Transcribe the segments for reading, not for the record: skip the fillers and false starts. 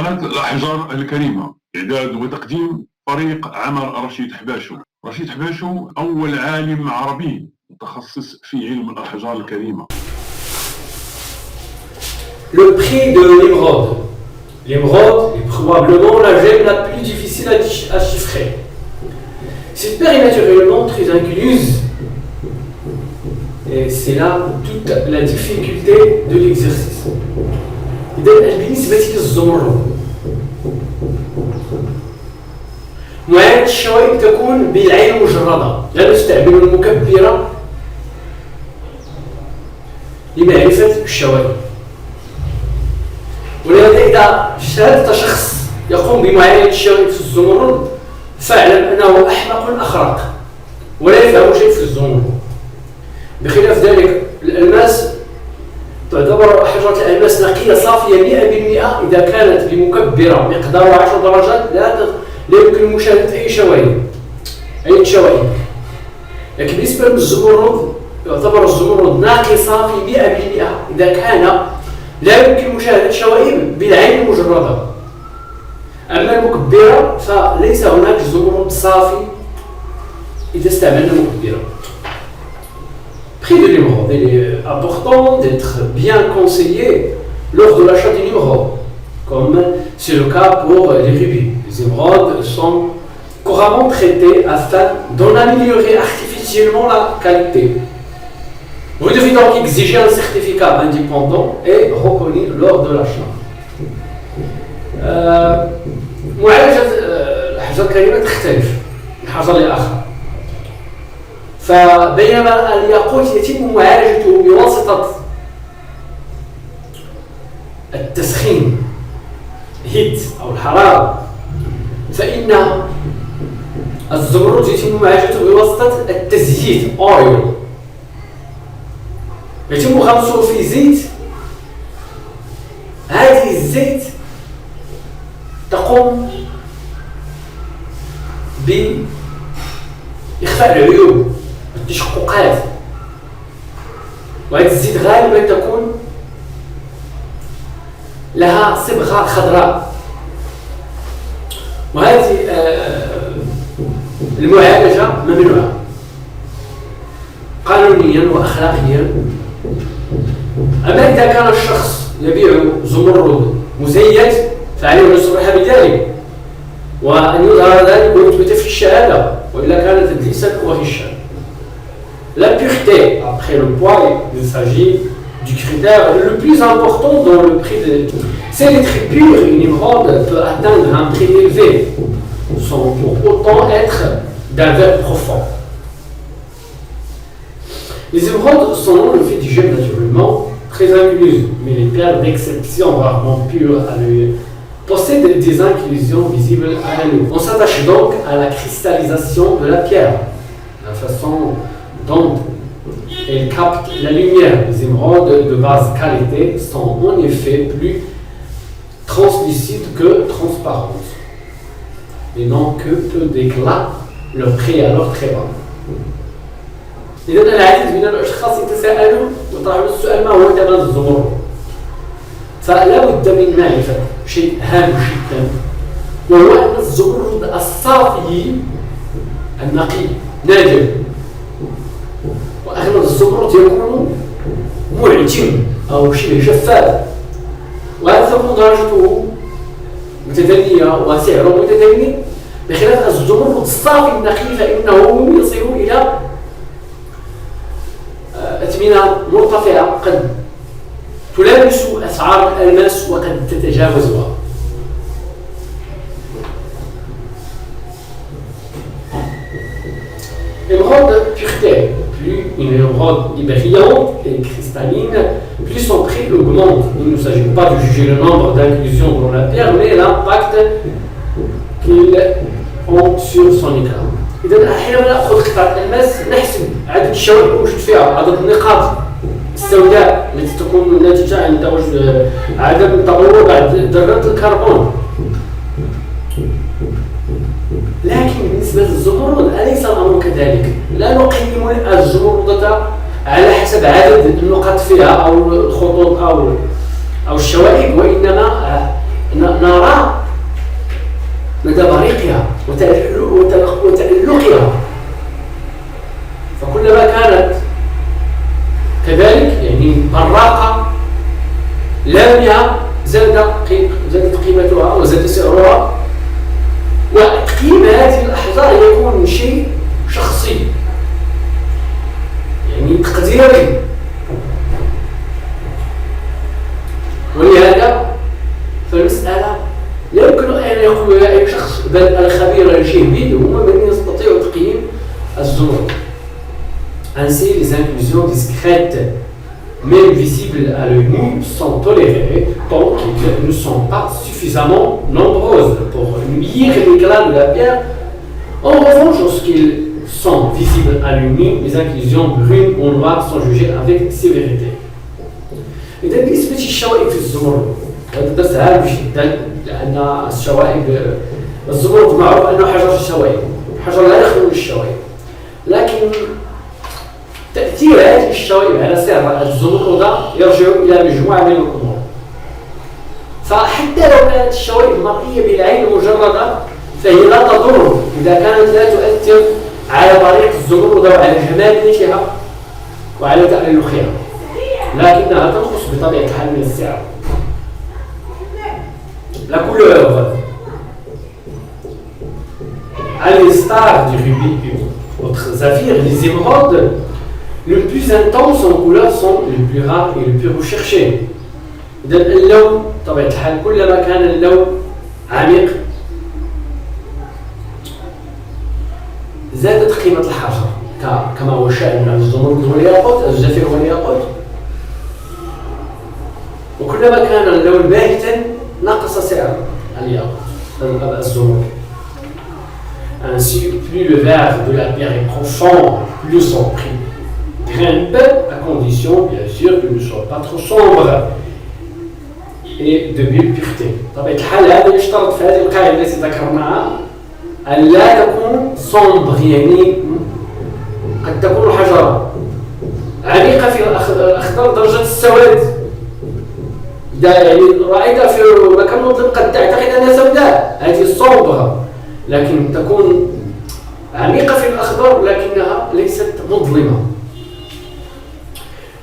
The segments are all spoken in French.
قناة الأحجار الكريمة، إعداد وتقديم فريق عمل رشيد حباشو. رشيد حباشو أول عالم عربي متخصص في علم الأحجار الكريمة. Le prix de l'émeraude. L'émeraude est probablement la gemme la plus difficile à chiffrer. Cette pierre est naturellement très incluse et c'est là toute la difficulté de l'exercice. إذا بالنسبة للزمرد معاينة الشوائب تكون بالعين المجردة لا نستعمل المكبرة لمعرفة الشوائب. ولهذا إذا شاهدت شخص يقوم بمعاينة الشوائب في الزمرد فاعلم أنه أحمق أخرق ولا يفهم شيء في الزمرد. بخلاف ذلك الألماس تعتبر حجرة الألماس نقية صافية 100% إذا كانت بمكبرة مقدارها 10 درجات لا يمكن مشاهدة أي شوائب. لكن بالنسبة للزمرد يعتبر الزمرد نقي صافي 100% إذا كان لا يمكن مشاهدة شوائب بالعين المجردة. أما المكبرة فليس هناك زمرد صافي إذا استعملنا مكبرة. Prix de l'émeraude. Il est important d'être bien conseillé lors de l'achat d'une émeraude, comme c'est le cas pour les rubis. Les émeraudes sont couramment traitées afin d'en améliorer artificiellement la qualité. Vous devez donc exiger un certificat indépendant et reconnu lors de l'achat. معالجة الحجر الكريمة تختلف من حجر لآخر. فبينما الياقوت يتم معالجته بواسطة التسخين هيت أو الحرارة، فإن الزمرد يتم معالجته بواسطة التزييت أويل. يتم غمسه في زيت. هذه الزيت تقوم بإخفاء العيوب التشققات، وهذه الزيت غالبا تكون لها صبغة خضراء. وهذه المعالجة ممنوعة قانونيا وأخلاقيا. أما إذا كان الشخص يبيع زمرد مزيت فعليه أن يصرح بذلك وأن يظهر ذلك ويثبت في الشهادة، وإلا كانت تدليسا وغشا. La pureté, après le poids, il s'agit du critère le plus important dans le prix de. Si elle est très pure, une émeraude peut atteindre un prix élevé, sans pour autant être d'un verre profond. Les émeraudes sont le fait du gemme naturellement très incluses, mais les perles d'exception rarement pures à l'œil possèdent des inclusions visibles à l'œil. On s'attache donc à la cristallisation de la pierre, la façon dont elle capte la lumière. Les émeraudes de basse qualité sont en effet plus translucides que transparentes et n'ont que peu d'éclat, leur prix est alors très bas. إذا العديد من الأشخاص يتساءلون ويطرحون السؤال ما هو ثمن الزمرد؟ فلا بد من معرفة شيء هام جدا، وهو أن الزمرد الصافي النقي نادر، وأغلب الزمرد يكون معجم أو شبه شفاف، وهذا تكون درجته متدنية وسعره متدني، بخلاف الزمرد الصافي النقي فإنه يصل إلى أثمنة مرتفعة قد تلامس أسعار الألماس وقد تتجاوزها. L'émeraude pureté, plus une émeraude est brillante et cristalline, plus son prix augmente. Il ne s'agit pas de juger le nombre d'inclusions dans la pierre, mais l'impact qu'ils ont sur son éclat. إذا أحيانا نأخذ قطعة الماس نحسب عدد الشوائب الموجود فيها، عدد النقاط السوداء التي تكون ناتجة عن تواجد عدم تغير بعد ذرات الكربون. لكن بالنسبة للزمرد أليس الأمر كذلك؟ لا نقيم الزمردة على حسب عدد النقاط فيها أو الخطوط أو الشوائب، وإنما نرى مدى بريقها وتألقها. فكلما كانت كذلك يعني براقة لامعة زادت قيمتها وزاد سعرها. وتقييم هذه الأحجار يكون شيء شخصي يعني تقديري. ولهذا فالمسألة لا يمكن أن يقول أي شخص بل الخبير الجيد هو من يستطيع تقييم الزمرد. Ainsi, les inclusions discrètes, même visibles à l'œil nu, sont tolérées tant qu'elles ne sont pas suffisamment nombreuses pour nuire l'éclat de la pierre. En revanche, lorsqu'ils sont visibles à l'œil nu, les inclusions brunes ou noires sont jugées avec sévérité. إذا بالنسبة للشوائب في الزمرد هذا الدرس هام جدا لأن الشوائب الزمرد معروف أنه حجر الشوائب، حجر لا يخلو من الشوائب، لكن تأثير هذه الشوائب على سعر الزمرد يرجع إلى مجموعة من الأمور. فحتى لو كانت الشوائب مرئية بالعين المجردة فهي لا تضر إذا كانت لا تؤثر على طريق الزمرد وعلى جماليتها وعلى تألقها، لكنها تنقص بطبيعة الحال من السعر. La couleur, à l'instar du rubis et autres saphirs, les émeraudes les plus intenses en couleur sont les plus rares et les plus recherchés. إذا اللون بطبيعة الحال كلما كان اللون عميق زادت قيمة الحجر كما هو الشأن مع الزمرد والياقوت، الزفير والياقوت. وكلما كان اللون باهتا نقص سعر الياقوت الزمرد. Ainsi, plus le vert de la pierre est profond, plus son prix grimpe, à condition bien sûr qu'il ne soit pas trop sombre et de belle pureté. طبعا الحال هذا يشترط في هذه القاعدة التي ذكرناها أن لا تكون صمبر، يعني قد تكون حجرة عميقة في الأخضر درجة السواد. يعني رأيتها في مكان مظلم قد تعتقد أنها سوداء، هذه الصوبة، لكن تكون عميقة في الأخضر لكنها ليست مظلمة.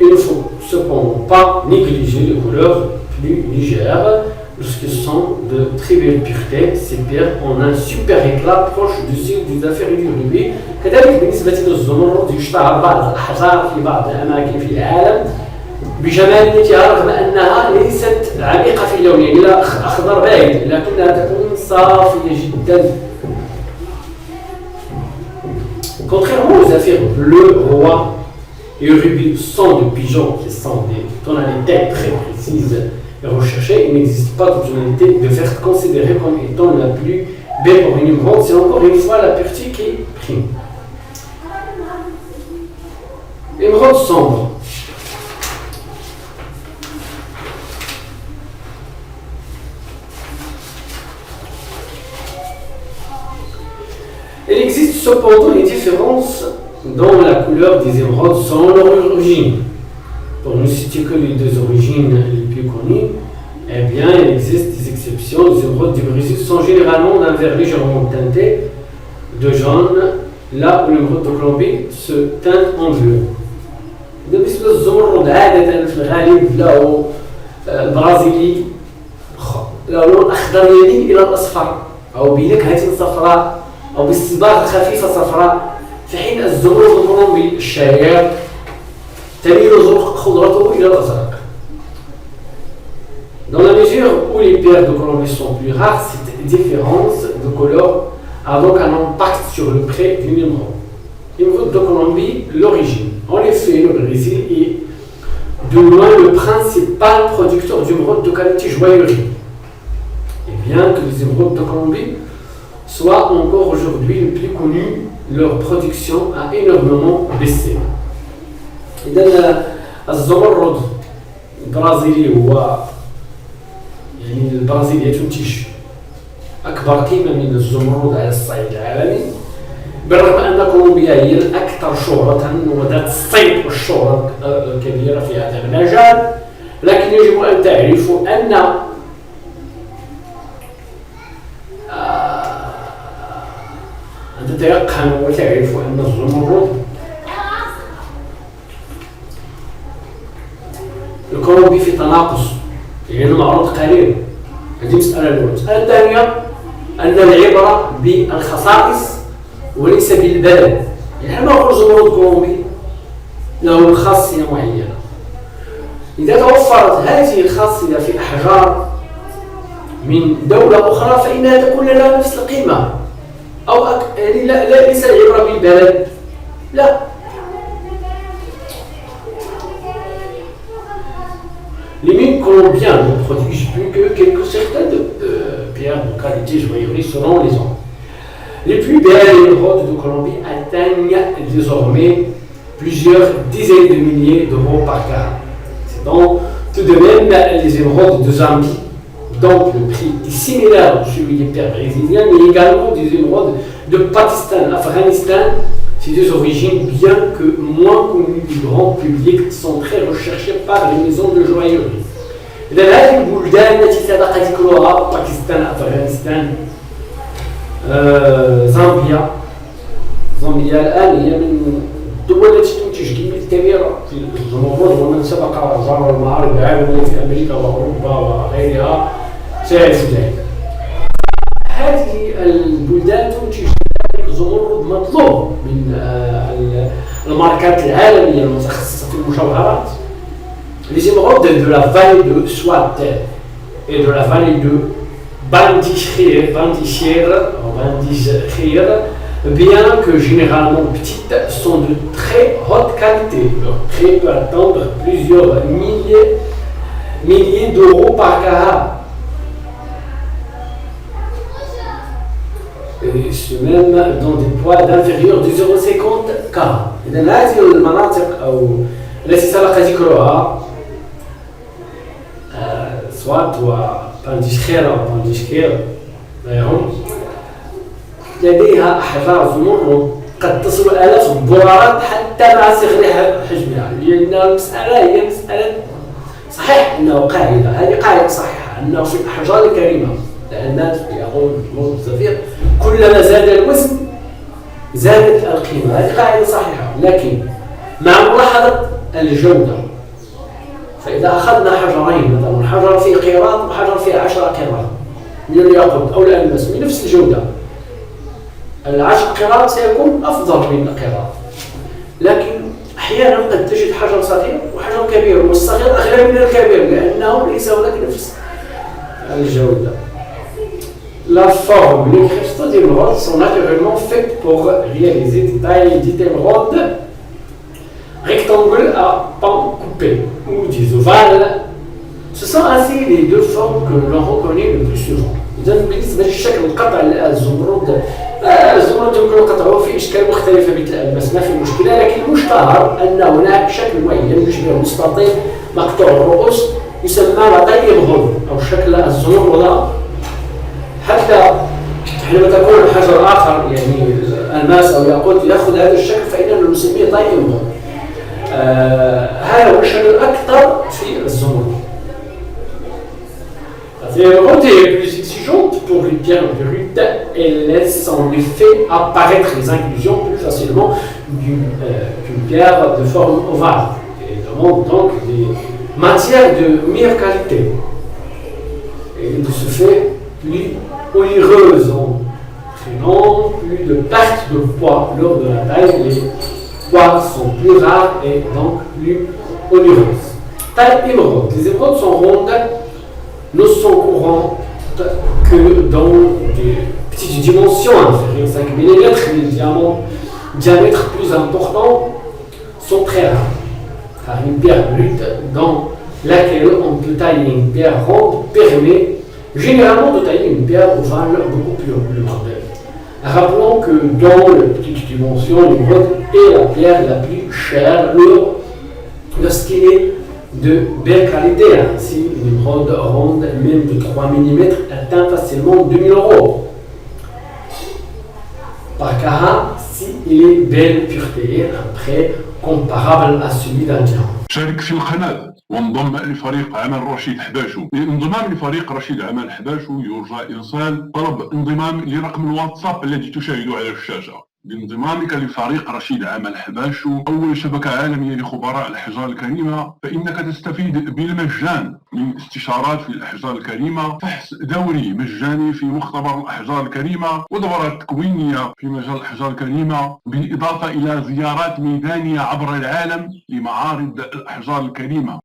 Il ne faut cependant pas négliger les couleurs plus légères lorsqu'ils sont de très belle pureté. Ces pierres ont un super éclat proche du ciel du zafir et du rubis. كذلك بالنسبة للزمرد يشتهر بعض الأحجار في بعض الأماكن في العالم بجماليتها رغم أنها ليست عميقة في اللون، يعني لا أخضر باهت لكنها تكون صافية جدا. Contrairement aux zéphyrs bleus, rois et rubis sont de pigeons qui sont des tonalités très précises et recherchées, il n'existe pas de tonalité de vert considérée comme étant la plus belle pour une émeraude. C'est encore une fois la pureté qui prime. Émeraude sombre. Il existe cependant une différence dans la couleur des émeraudes selon leur origine. Pour ne citer que les deux origines les plus connues, eh bien, il existe des exceptions. Les émeraudes du Brésil sont généralement d'un vert légèrement teinté de jaune, là où l'émeraude de Colombie se teinte en bleu. بالنسبة للزمرد عادة في الغالب له البرازيلي له لون أخضر يميل إلى الأصفر أو بنكهة صفراء أو باصطباغ خفيفة صفراء، في حين الزمرد الكولومبي الشهير تميل خضرته إلى الأزرق. Dans la mesure où les pierres de Colombie sont plus rares, cette différence de couleur a donc un impact sur le prix d'une émeraude. L'émeraude de Colombie, l'origine. En effet, le Brésil est de loin le principal producteur d'émeraudes de qualité joaillerie. Et bien que les émeraudes de Colombie soient encore aujourd'hui les plus connues, leur production a énormément baissé. إذا الزمرد البرازيلي هو يعني البرازيل ينتج أكبر قيمة من الزمرد على الصعيد العالمي، بالرغم أن كولومبيا هي الأكثر شهرة وذات الصيت والشهرة الكبيرة في هذا المجال. لكن يجب أن تعرفوا أن تتيقن وتعرف أن الزمرد الكولومبي في تناقص، يعني معروض قليل. هذه مسألة الأولى. المسألة الثانية أن العبرة بالخصائص وليس بالبلد. يعني ما نقول زمرد كولومبي له خاصية معينة. إذا توفرت هذه الخاصية في أحجار من دولة أخرى فإنها تكون لها نفس القيمة أو يعني لا ليس العبرة بالبلد، لا. Les mines colombiennes ne produisent plus que certaines pierres de qualité joaillerie selon les ans. Les plus belles émeraudes de Colombie atteignent désormais plusieurs dizaines de milliers d'euros par carat. C'est donc tout de même les émeraudes de Zambie, donc le prix est similaire à celui des pierres brésiliennes, mais également des émeraudes de Pakistan, Afghanistan. C'est des origines bien que moins connues du grand public, sont très recherchées par les maisons de joaillerie. إذا هذه البلدان التي سبق ذكرها باكستان، أفغانستان، زامبيا الآن هي من الدول التي تنتج كميات كبيرة في الزمرد، ومن سبق زار المعارض العالمية في أمريكا وأوروبا وغيرها سيعرف ذلك. هذه البلدان تنتج الزمرد مطلوب من الماركات العالمية المتخصصة في المجوهرات. Les émeraudes de la vallée de Swat et de la vallée de Bandishir, bien que généralement petites, sont de très haute qualité. Leur prix peut atteindre plusieurs milliers d'euros par carat. Et ce même dans des poids d'inférieur de 0,50 carats. إذن هذه المناطق أو التي سبق ذكرها سوات وبانديشخير أو بانديشكير غيرهم لديها أحجار زمرد قد تصل آلاف الدولارات حتى مع صغر حجمها، لأن المسألة هي مسألة صحيح أنه قاعدة، هذه قاعدة صحيحة أنه في الأحجار الكريمة الناس يقول زمرد الزفير كلما زاد الوزن زادت القيمة، هذه قاعدة صحيحة، لكن مع ملاحظة الجودة. فإذا أخذنا حجرين مثلا حجر فيه قيراط وحجر فيه 10 قيراط من الياقوت أو الألماس بنفس الجودة، 10 قيراط سيكون أفضل من القيراط، لكن أحيانا قد تجد حجر صغير وحجر كبير، والصغير أغلى من الكبير لأنه ليس هناك نفس الجودة. La forme, les cristaux d'émeraude sont naturellement faits pour réaliser des tailles d'émeraude rectangles à pans coupés ou des ovales. Ce sont ainsi les deux formes que l'on reconnaît le plus souvent. إذا بالنسبة للشكل القطع الزمرد يمكن قطعه في أشكال مختلفة مثل الألماس، ما في مشكلة، لكن المشتهر أن هناك شكل معين يشبه مستطيل مقطوع الرؤوس يسمى لطي إمرود أو شكل الزمرد. حتى حينما تكون الحجر آخر يعني ألماس أو ياقوت يأخذ هذا الشكل فإننا نسميه طي إمرود. هذا هو الشكل الأكثر في الزمرد. L'émeraude est plus exigeante pour les pierres brutes et laisse en effet apparaître les inclusions plus facilement qu'une pierre de forme ovale et demande donc des matières de meilleure qualité et de ce fait plus onéreuses, entraînant plus de perte de poids lors de la taille. Les poids sont plus rares et donc plus onéreuses. Taille émeraude. Les émeraudes sont rondes, ne sont courantes que dans des petites dimensions inférieures à 5 mm. Les diamètres plus importants sont très rares, car une pierre brute dans laquelle on peut tailler une pierre ronde permet généralement de tailler une pierre ovale beaucoup plus lourde. Rappelons que dans les petites dimensions, l'émeraude est la pierre la plus chère lorsqu'il est de belle qualité. Ainsi, une émeraude ronde même de 3 mm atteint facilement 2000 € par carat si il est belle pureté, un prix comparable à celui d'un diamant. شارك في القناة وانضم لفريق عمل رشيد حباشو. للانضمام لفريق رشيد عمل حباشو يرجى إرسال طلب انضمام لرقم الواتساب الذي تشاهد على الشاشة. بانضمامك لفريق رشيد عمل حباشو، أول شبكة عالمية لخبراء الأحجار الكريمة، فإنك تستفيد بالمجان من استشارات في الأحجار الكريمة، فحص دوري مجاني في مختبر الأحجار الكريمة، ودورات تكوينية في مجال الأحجار الكريمة، بالإضافة إلى زيارات ميدانية عبر العالم لمعارض الأحجار الكريمة.